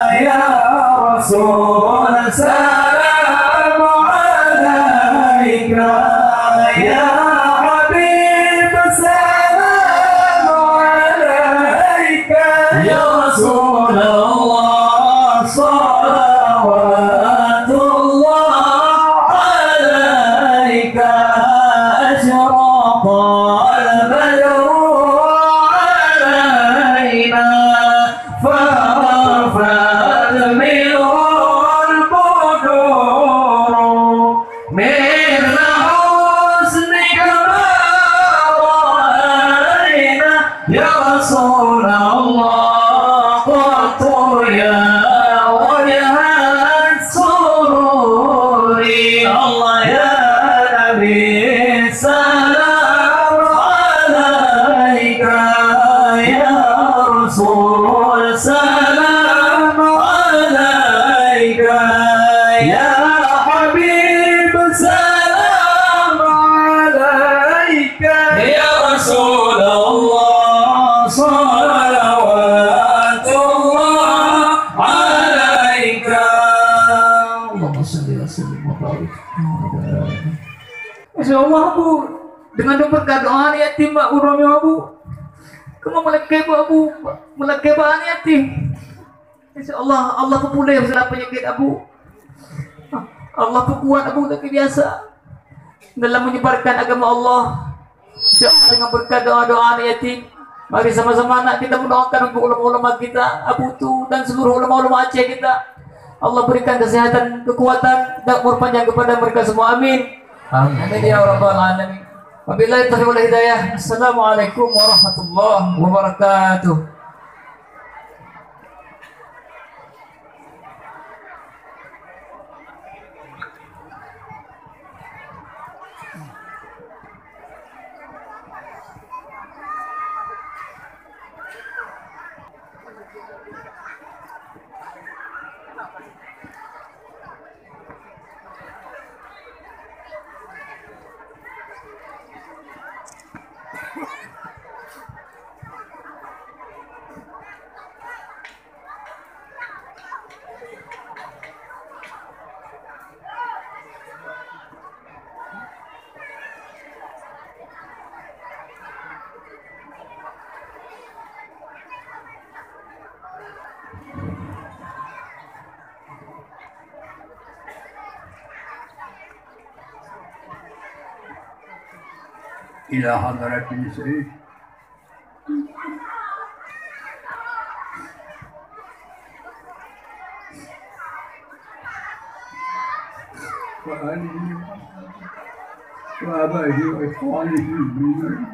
يا رسول سلام عليك يا حبيب سلام عليك يا رسول الله صلوات الله عليك أشرق البدر علينا فرفعت منه البدور من حسنك ما رأينا يا رسول الله قط يا وجه السرور الله يا نبي سلام عليك يا رسول سلام عليك يا حبيب سلام عليك يا رسول الله صلوات الله عليك اللهم صل وسلم وبارك Insyaallah Bu, dengan perkataan yatim mak urangnya Bu, kamu melekai Bu, melekai bahan yatim. Insyaallah Allah pepulih segala penyakit Abu. Allah kuat Abu tak biasa dalam menyebarkan agama Allah. Insyaallah dengan berkat doa-doa yatim, mari sama-sama nak kita mendoakan untuk ulama-ulama kita Abu tu dan seluruh ulama-ulama Aceh kita. Allah berikan kesehatan, kekuatan dan umur panjang kepada mereka semua. Amin. Amin ya rabbal alamin. Wabillahi taufiq wal hidayah. Assalamualaikum warahmatullahi wabarakatuh. إلى حضرة السيد وآله وآبائه وإخوانه المؤمنين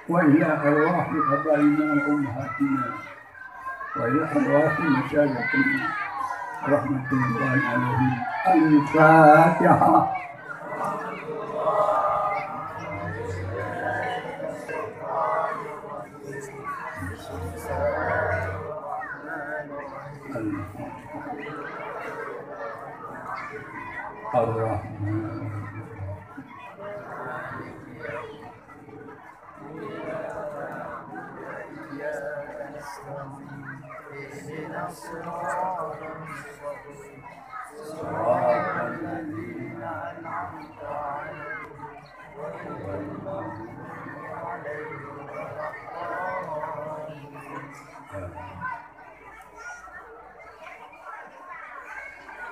وإلى أرواح آبائنا وأمهاتنا وإلى أرواح مشايخنا رحمة الله عليهم. الفاتحة. الرحمن صراط الذين أنعمت عليهم غير المغضوب عليهم ولا الضالين.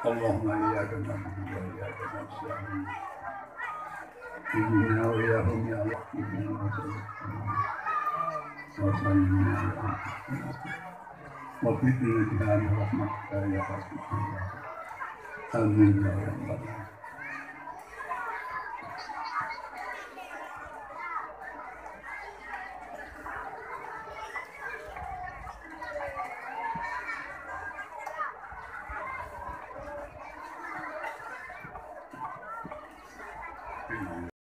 اللهم إياك نعبد وإياك نستعين اهدنا وإياهم يا الله وصلنا وفتنة عن رحمتك يا رب. آمين يا رب العالمين.